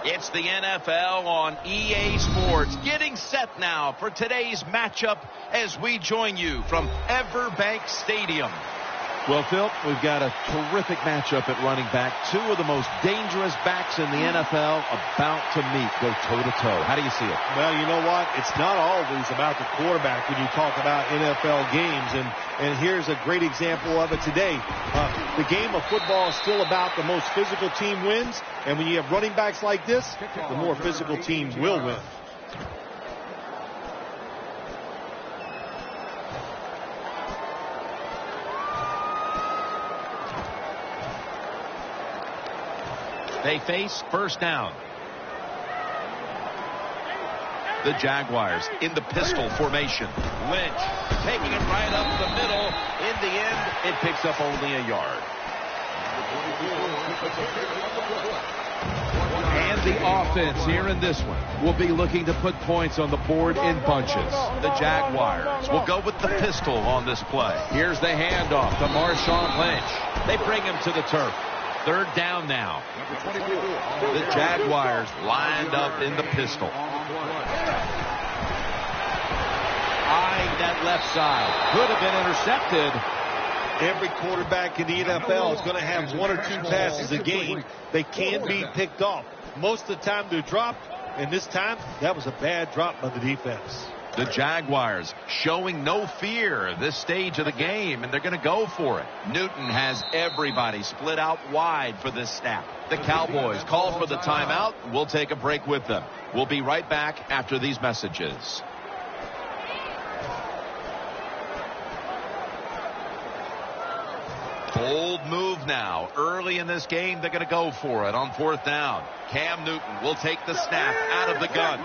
It's the NFL on EA Sports, getting set now for today's matchup as we join you from Everbank Stadium. Well, Phil, we've got a terrific matchup at running back. Two of the most dangerous backs in the NFL about to meet, go toe-to-toe. How do you see it? Well, you know what? It's not always about the quarterback when you talk about NFL games, and here's a great example of it today. The game of football is still about the most physical team wins, and when you have running backs like this, the more physical team will win. They face first down. The Jaguars in the pistol formation. Lynch taking it right up the middle. In the end, it picks up only a yard. And the offense here in this one will be looking to put points on the board in bunches. The Jaguars will go with the pistol on this play. Here's the handoff to Marshawn Lynch. They bring him to the turf. Third down now. The Jaguars lined up in the pistol. Eyeing that left side. Could have been intercepted. Every quarterback in the NFL is going to have one or two passes a game. They can be picked off. Most of the time they're dropped, and this time that was a bad drop by the defense. The Jaguars showing no fear this stage of the game, and they're going to go for it. Newton has everybody split out wide for this snap. The Cowboys call for the timeout. We'll take a break with them. We'll be right back after these messages. Bold move now. Early in this game, they're going to go for it on fourth down. Cam Newton will take the snap out of the gun.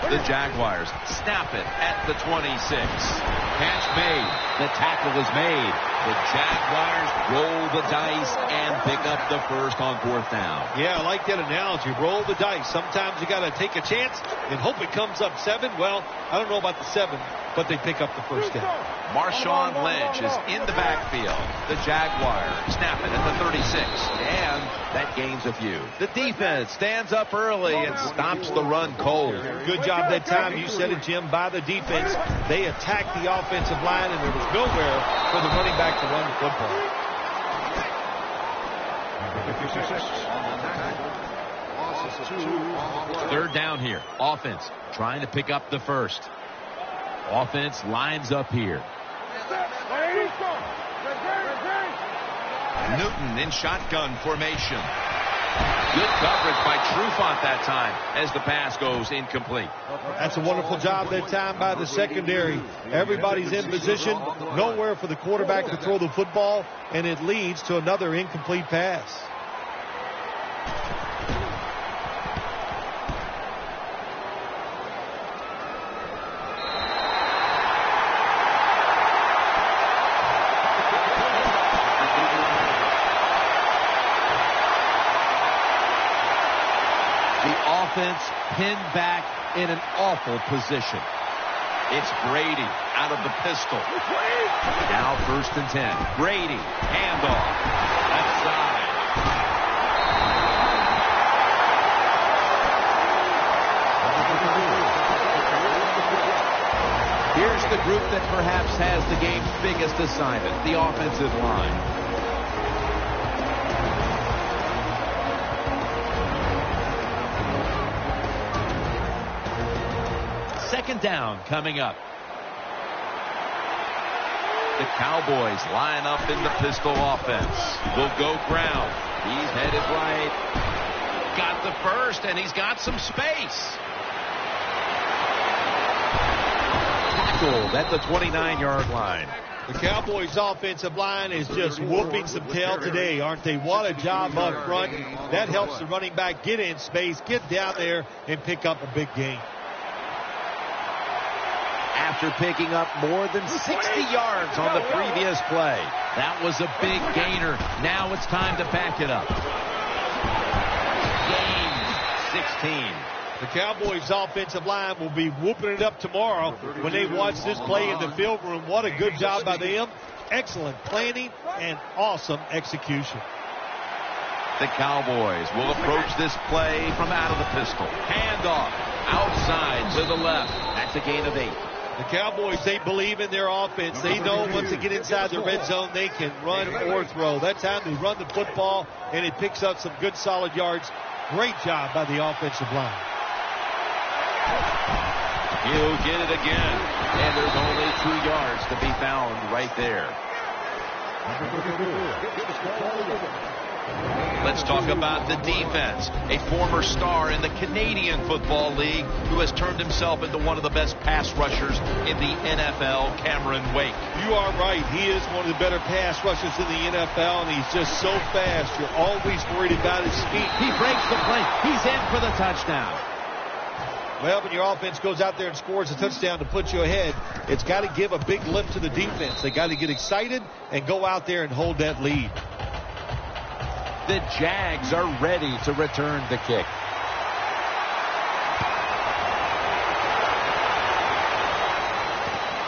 The Jaguars snap it at the 26. Catch made. The tackle is made. The Jaguars roll the dice and pick up the first on fourth down. Yeah, I like that analogy. Roll the dice. Sometimes you got to take a chance and hope it comes up 7. Well, I don't know about the 7, but they pick up the first down. Marshawn Lynch is in the backfield. The Jaguars snap it at the 36. And that gains a few. The defense stands up early and stops the run cold. Good job that time. You said it, Jim, by the defense. They attacked the offensive line, and there was nowhere for the running back to run the football. Third down here. Offense trying to pick up the first. Offense lines up here. Newton in shotgun formation. Good coverage by Trufant that time as the pass goes incomplete. That's a wonderful job that time by the secondary. Everybody's in position. Nowhere for the quarterback to throw the football, and it leads to another incomplete pass. Offense pinned back in an awful position. It's Brady out of the pistol. Now first and 10. Brady, handoff. Left side. Here's the group that perhaps has the game's biggest assignment, the offensive line. Second down coming up. The Cowboys line up in the pistol offense. Will go ground. He's headed right. Got the first, and he's got some space. Tackled at the 29-yard line. The Cowboys' offensive line is just whooping some tail today, aren't they? What a job up front. That helps the running back get in space, get down there, and pick up a big gain. After picking up more than 60 yards on the previous play. That was a big gainer. Now it's time to back it up. Gain 16. The Cowboys' offensive line will be whooping it up tomorrow when they watch this play in the film room. What a good job by them. Excellent planning and awesome execution. The Cowboys will approach this play from out of the pistol. Handoff outside to the left. That's a gain of 8. The Cowboys, they believe in their offense. They know once they get inside the red zone, they can run or throw. That time they run the football, and it picks up some good solid yards. Great job by the offensive line. He'll get it again. And there's only 2 yards to be found right there. Let's talk about the defense. A former star in the Canadian Football League who has turned himself into one of the best pass rushers in the NFL, Cameron Wake. You are right. He is one of the better pass rushers in the NFL, and he's just so fast. You're always worried about his feet. He breaks the play. He's in for the touchdown. Well, when your offense goes out there and scores a touchdown to put you ahead, it's got to give a big lift to the defense. They got to get excited and go out there and hold that lead. The Jags are ready to return the kick.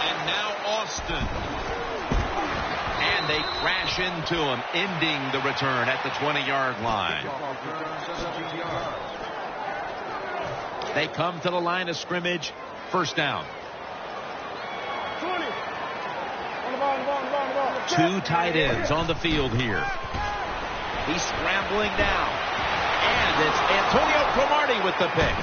And now Austin. And they crash into him, ending the return at the 20-yard line. They come to the line of scrimmage. First down. 2 tight ends on the field here. He's scrambling down. And it's Antonio Cromartie with the pick.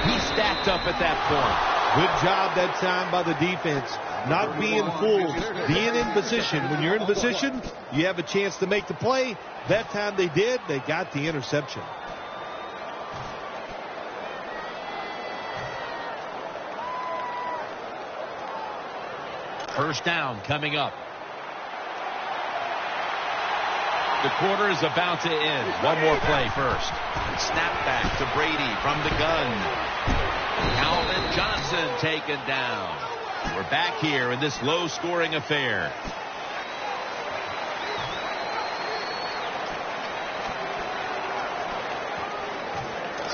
He's stacked up at that point. Good job that time by the defense. Not being fooled. Being in position. When you're in position, you have a chance to make the play. That time they did. They got the interception. First down coming up. The quarter is about to end. One more play first. Snap back to Brady from the gun. Calvin Johnson taken down. We're back here in this low-scoring affair.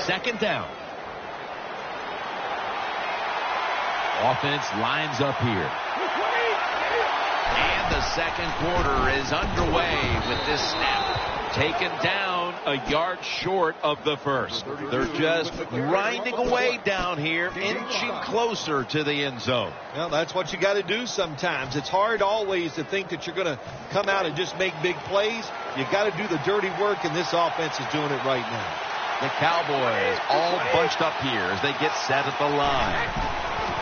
Second down. Offense lines up here. And the second quarter is underway with this snap. Taken down a yard short of the first. They're just grinding away down here, inching closer to the end zone. Well, that's what you got to do sometimes. It's hard always to think that you're going to come out and just make big plays. You got to do the dirty work, and this offense is doing it right now. The Cowboys all bunched up here as they get set at the line.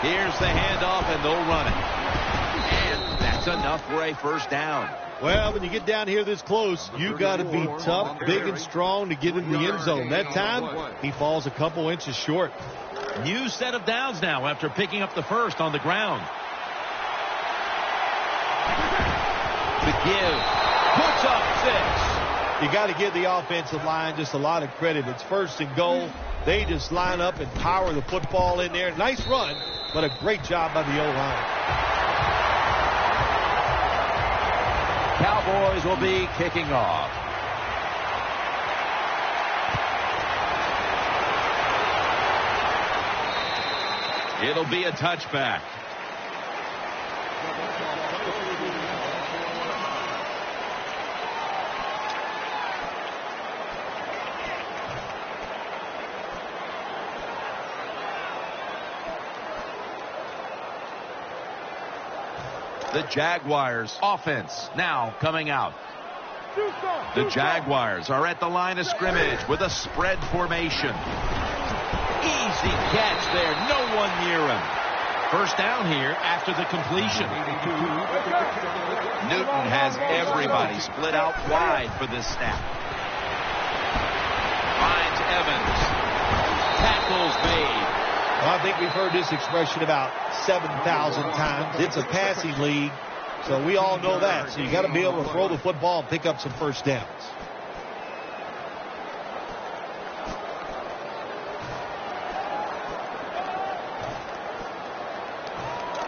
Here's the handoff, and they'll run it. And that's enough for a first down. Well, when you get down here this close, you got to be tough, big, and strong to get in the end zone. That time, he falls a couple inches short. New set of downs now after picking up the first on the ground. The give. Puts up 6. You got to give the offensive line just a lot of credit. It's first and goal. They just line up and power the football in there. Nice run, but a great job by the O-line. Cowboys will be kicking off. It'll be a touchback. The Jaguars offense now coming out. The Jaguars are at the line of scrimmage with a spread formation. Easy catch there. No one near him. First down here after the completion. Newton has everybody split out wide for this snap. Finds Evans. Tackles made. Well, I think we've heard this expression about 7,000 times. It's a passing league, so we all know that. So you got to be able to throw the football and pick up some first downs.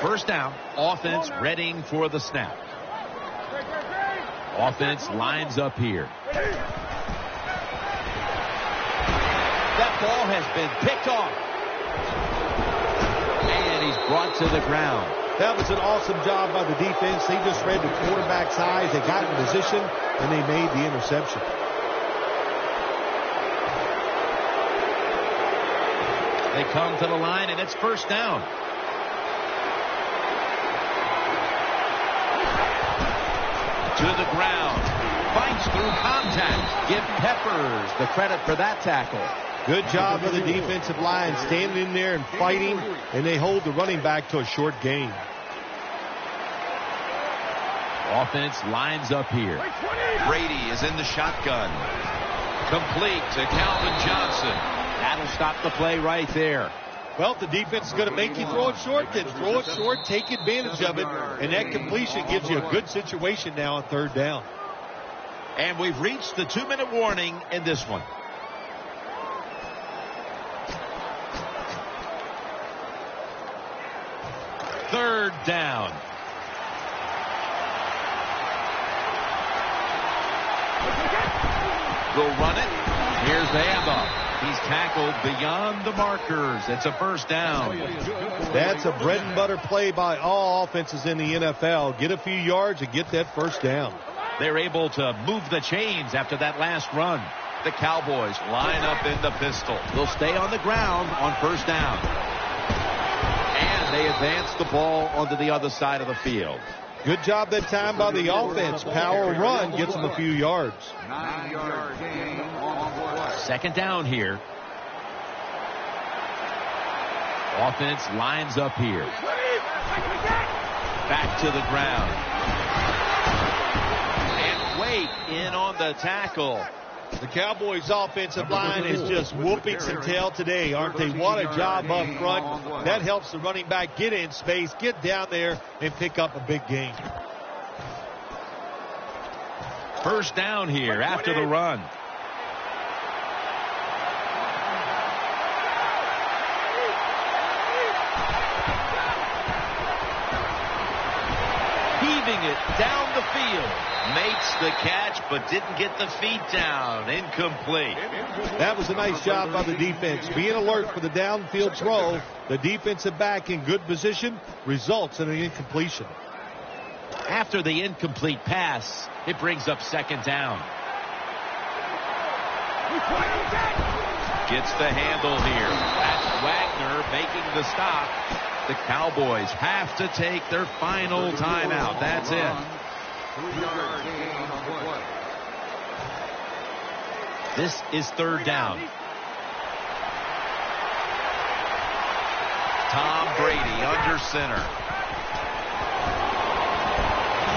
First down, offense readying for the snap. Offense lines up here. That ball has been picked off. And he's brought to the ground. That was an awesome job by the defense. They just read the quarterback's eyes. They got in position, and they made the interception. They come to the line, and it's first down. To the ground. Fights through contact. Give Peppers the credit for that tackle. Good job of the defensive line standing in there and fighting, and they hold the running back to a short gain. Offense lines up here. Brady is in the shotgun. Complete to Calvin Johnson. That'll stop the play right there. Well, if the defense is going to make you throw it short, then throw it short, take advantage of it, and that completion gives you a good situation now on third down. And we've reached the 2-minute warning in this one. Third down. They'll run it. Here's the handoff. He's tackled beyond the markers. It's a first down. That's a bread and butter play by all offenses in the NFL. Get a few yards and get that first down. They're able to move the chains after that last run. The Cowboys line up in the pistol. They'll stay on the ground on first down. And they advance the ball onto the other side of the field. Good job that time by the offense. Power run gets them a few yards. 9-yard gain on play. Second down here. Offense lines up here. Back to the ground. And Wake in on the tackle. The Cowboys' offensive line is just whooping some tail today, aren't they? What a job up front. That helps the running back get in space, get down there, and pick up a big gain. First down here after the run. Heaving it down the field. Makes the catch, but didn't get the feet down. Incomplete. That was a nice job by the defense. Being alert for the downfield throw. The defensive back in good position results in an incompletion. After the incomplete pass, it brings up second down. Gets the handle here. That's Wagner making the stop. The Cowboys have to take their final timeout. That's it. 3-yard gain on play. This is third down. Tom Brady under center.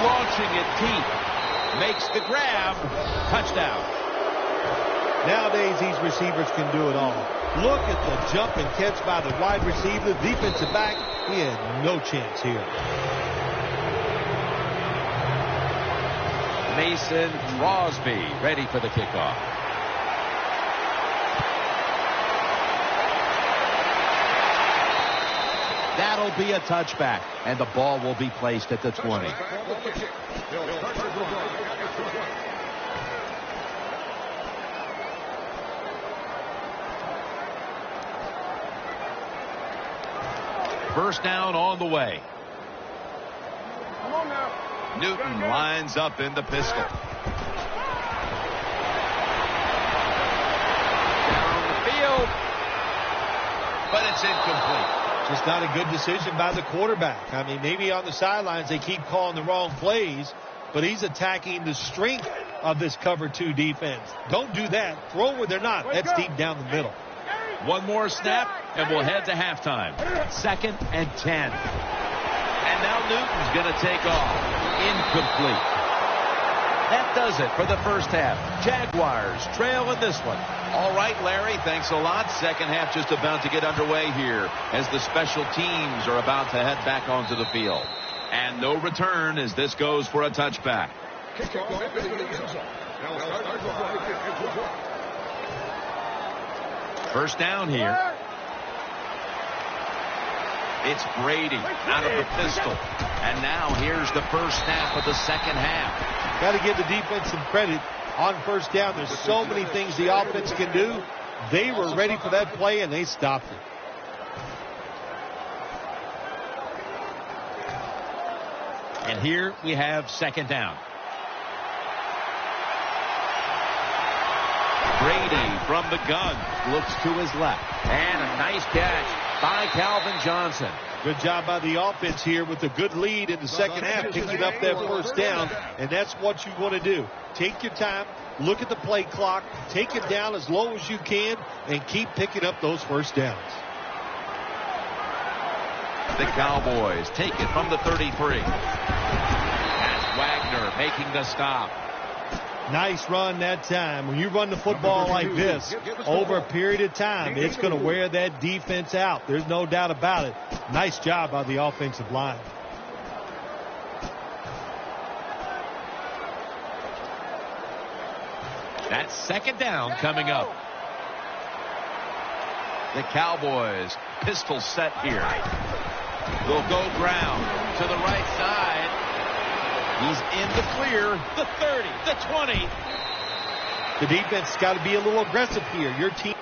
Launching it deep. Makes the grab. Touchdown. Nowadays, these receivers can do it all. Look at the jump and catch by the wide receiver. Defensive back, he had no chance here. Mason Crosby ready for the kickoff. That'll be a touchback, and the ball will be placed at the 20. First down on the way. Newton lines up in the pistol. Down the field. But it's incomplete. Just not a good decision by the quarterback. I mean, maybe on the sidelines they keep calling the wrong plays, but he's attacking the strength of this cover 2 defense. Don't do that. Throw where they're not. That's deep down the middle. One more snap, and we'll head to halftime. 2nd and 10. And now Newton's going to take off. Incomplete. That does it for the first half. Jaguars trail in this one. All right, Larry, thanks a lot. Second half just about to get underway here as the special teams are about to head back onto the field. And no return as this goes for a touchback. First down here. It's Brady out of the pistol. And now here's the first snap of the second half. Got to give the defense some credit on first down. There's so many things the offense can do. They were ready for that play, and they stopped it. And here we have second down. Brady from the gun looks to his left. And a nice catch by Calvin Johnson. Good job by the offense here with a good lead in the second half, picking up that first down, and that's what you want to do. Take your time, look at the play clock, take it down as low as you can, and keep picking up those first downs. The Cowboys take it from the 33. That's Wagner making the stop. Nice run that time. When you run the football like this over a period of time, it's going to wear that defense out. There's no doubt about it. Nice job by the offensive line. That's second down coming up. The Cowboys pistol set here. They'll go ground to the right side. He's in the clear. The 30, the 20. The defense has got to be a little aggressive here. Your team